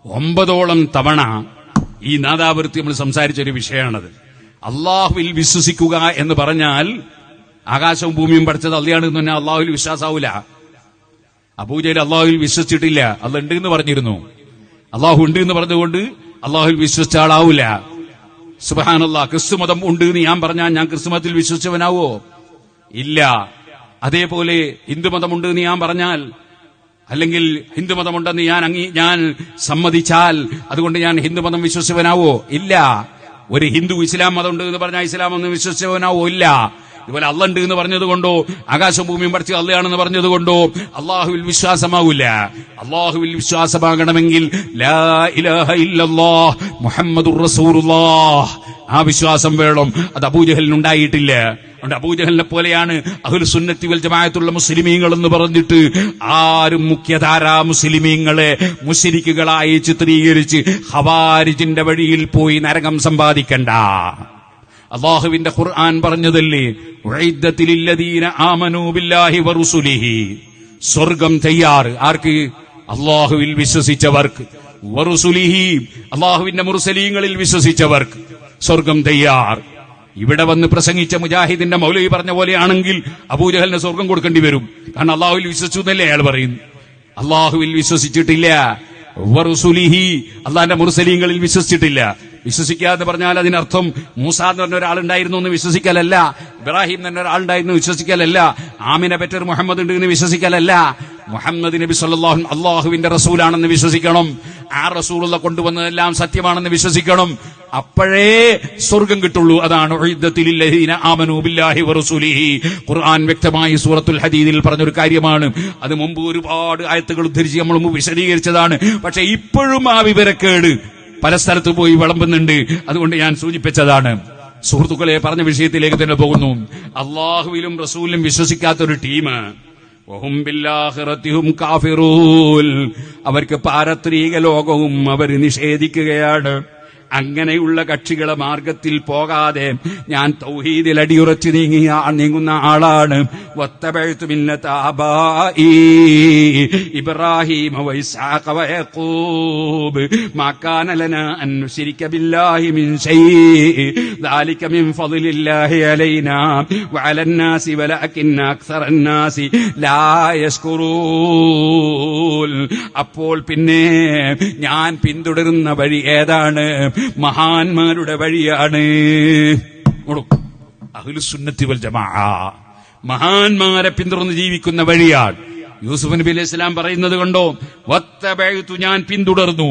9ഓളം തവണ ഈ നാദാവൃത്തി നമ്മൾ സംസാരിച്ചൊരു വിഷയമാണത്. അള്ളാഹുവിൽ വിശ്വസിക്കുക എന്ന് പറഞ്ഞാൽ ആകാശവും ഭൂമിയും പഠിച്ചത് അള്ളയാണ് എന്ന് പറഞ്ഞാൽ അള്ളാഹുവിൽ വിശ്വാസാവൂല. അബൂജഹൽ അള്ളാഹുവിൽ വിശ്വസിച്ചിട്ടില്ല, അള്ളാഹ് ഉണ്ട് എന്ന് പറഞ്ഞിരുന്നു. അള്ളാഹു ഉണ്ട് എന്ന് പറഞ്ഞുകൊണ്ട് അള്ളാഹുവിൽ വിശ്വസിച്ച ആളാവൂല. സുബ്ഹാനല്ലാഹ്. ക്രിസ്തുമതം ഉണ്ട് എന്ന് ഞാൻ പറഞ്ഞാൽ ഞാൻ ക്രിസ്തുമതത്തിൽ വിശ്വസിച്ചവനാവോ? ഇല്ല. അതേപോലെ ഹിന്ദുമതമുണ്ട് എന്ന് ഞാൻ പറഞ്ഞാൽ, അല്ലെങ്കിൽ ഹിന്ദുമതമുണ്ടെന്ന് ഞാൻ സമ്മതിച്ചാൽ അതുകൊണ്ട് ഞാൻ ഹിന്ദുമതം വിശ്വസിച്ചവനാവോ? ഇല്ല. ഒരു ഹിന്ദു ഇസ്ലാം മതം ഉണ്ട് എന്ന് പറഞ്ഞാൽ ഇസ്ലാം ഒന്ന് വിശ്വസിച്ചവനാവോ? ഇല്ല. ഇതുപോലെ അള്ളാഹ് ഉണ്ട് എന്ന് പറഞ്ഞതുകൊണ്ടോ ആകാശവും ഭൂമിയും പഠിച്ച അള്ളയാണെന്ന് പറഞ്ഞതുകൊണ്ടോ അള്ളാഹുവിൽ വിശ്വാസമാവില്ല. അള്ളാഹുവിൽ വിശ്വാസമാകണമെങ്കിൽ ലാ ഇലാഹ ഇല്ലല്ലാഹ് മുഹമ്മദുർ റസൂലുള്ളാഹ്, ആ വിശ്വാസം വേണം. അത് അബൂജഹലിനുണ്ടായിട്ടില്ല. അതുകൊണ്ട് അബൂജഹലിനെ പോലെയാണ് അഹ്ലു സുന്നത്തി വൽ ജമാഅത്തുള്ള മുസ്ലിമീങ്ങൾ എന്ന് പറഞ്ഞിട്ട് ആരും മുഖ്യധാരാ മുസ്ലിമീങ്ങളെ മുശ്രിക്കുകളായി ചിത്രീകരിച്ച് ഖവാരിജിന്റെ വഴിയിൽ പോയി നരകം സമ്പാദിക്കണ്ട. അല്ലാഹുവിന്റെ ഖുർആൻ പറഞ്ഞതല്ലേ, ഉഇദ്ദത്തിൽ ലദീന ആമനൂ ബില്ലാഹി വറുസുലിഹി, സ്വർഗം തയ്യാർ ആർക്ക്? അല്ലാഹുവിൽ വിശ്വസിച്ചവർക്ക്. വറുസുലിഹി, അല്ലാഹുവിന്റെ മുർസലീങ്ങളിൽ വിശ്വസിച്ചവർക്ക് സ്വർഗം തയ്യാർ. ഇവിടെ വന്ന് പ്രസംഗിച്ച മുജാഹിദിന്റെ മൗലവി പറഞ്ഞ പോലെയാണെങ്കിൽ അബൂജഹലിന് സ്വർഗം കൊടുക്കേണ്ടി വരും. കാരണം അള്ളാഹുവിൽ വിശ്വസിച്ചു എന്നല്ലേ അയാൾ പറയുന്നു. അള്ളാഹുവിൽ വിശ്വസിച്ചിട്ടില്ല. വറുസുലിഹി, അള്ളാഹിന്റെ മുർസലീങ്ങളിൽ വിശ്വസിച്ചിട്ടില്ല. വിശ്വസിക്കാതെ പറഞ്ഞാൽ അതിനർത്ഥം മൂസ എന്ന് പറഞ്ഞ ഒരാളുണ്ടായിരുന്നു എന്ന് വിശ്വസിക്കലല്ല, ഇബ്രാഹിം എന്ന് പറഞ്ഞ ഒരാളുണ്ടായിരുന്നു വിശ്വസിക്കലല്ല, ആമിനെ പെറ്റർ മുഹമ്മദ് ഉണ്ട് എന്ന് വിശ്വസിക്കലല്ല. മുഹമ്മദ് നബി സല്ലല്ലാഹു അള്ളാഹുവിന്റെ റസൂലാണെന്ന് വിശ്വസിക്കണം. ആ റസൂലുള്ള കൊണ്ടുവന്നതെല്ലാം സത്യമാണെന്ന് വിശ്വസിക്കണം. അപ്പോഴേ സ്വർഗം കിട്ടുള്ളൂ. അതാണ് ഉഇദ്ദത്തിൽ ലദീന ആമനൂ ബില്ലാഹി വറസൂലിഹി. ഖുർആൻ വ്യക്തമായി സൂറത്തുൽ ഹദീദിൽ പറഞ്ഞൊരു കാര്യമാണ്. അത് മുമ്പ് ഒരുപാട് ആയത്തുകൾ ഉദ്ധരിച്ച് നമ്മൾ മുമ്പ് വിശദീകരിച്ചതാണ്. പക്ഷെ ഇപ്പോഴും ആ വിവരക്കേട് പല സ്ഥലത്ത് പോയി വിളമ്പുന്നുണ്ട്. അതുകൊണ്ട് ഞാൻ സൂചിപ്പിച്ചതാണ്. സുഹൃത്തുക്കളെ, പറഞ്ഞ വിഷയത്തിലേക്ക് തന്നെ പോകുന്നു. അള്ളാഹുവിലും റസൂലിലും വിശ്വസിക്കാത്തൊരു ടീം, വഹും ബിൽആഖിറതി ഹും കാഫിറൂൻ, അവർക്ക് പാരത്രിക ലോകവും അവർ നിഷേധിക്കുകയാണ്. അങ്ങനെയുള്ള കക്ഷികളെ മാർഗത്തിൽ പോകാതെ ഞാൻ തൗഹീദിൽ അടിയുറച്ചു നീങ്ങുന്ന ആളാണ്. വത്തബഅതു മില്ലത ആബാഇ ഇബ്രാഹീമ വഇസ്ഹാഖ വയഖൂബ് മാ കാന ലനാ അൻ നുശ്രിക ബില്ലാഹി മിൻ ശൈഇ ദാലിക മിൻ ഫളില്ലാഹി അലൈനാ വഅലൻ നാസി വലകിന്ന അക്സറൻ നാസി ലാ യശ്കുറൂൻ. അപ്പോൾ പിന്നെ ഞാൻ പിന്തുടരുന്ന വഴി ഏതാണ്? മഹാന്മാരുടെ വഴിയാണ്. അഹ്ലുസുന്നത്തി വൽ ജമാഅ മഹാന്മാരെ പിന്തുടർന്ന് ജീവിക്കുന്ന വഴിയാണ്. യൂസുഫ് നബി അലൈഹിസ്സലാം പറയുന്നത് കണ്ടോ, വത്തബഅതു, ഞാൻ പിന്തുടർന്നു.